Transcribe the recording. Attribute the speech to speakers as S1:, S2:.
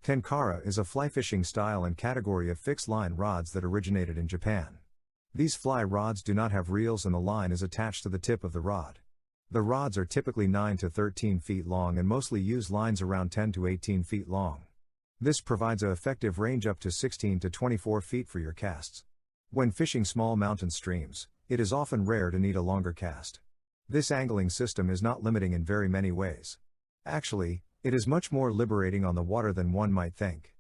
S1: Tenkara is a fly fishing style and category of fixed line rods that originated in Japan. These fly rods do not have reels and the line is attached to the tip of the rod. The rods are typically 9 to 13 feet long and mostly use lines around 10 to 18 feet long. This provides an effective range up to 16 to 24 feet for your casts. When fishing small mountain streams, it is often rare to need a longer cast. This angling system is not limiting in very many ways. Actually, it is much more liberating on the water than one might think.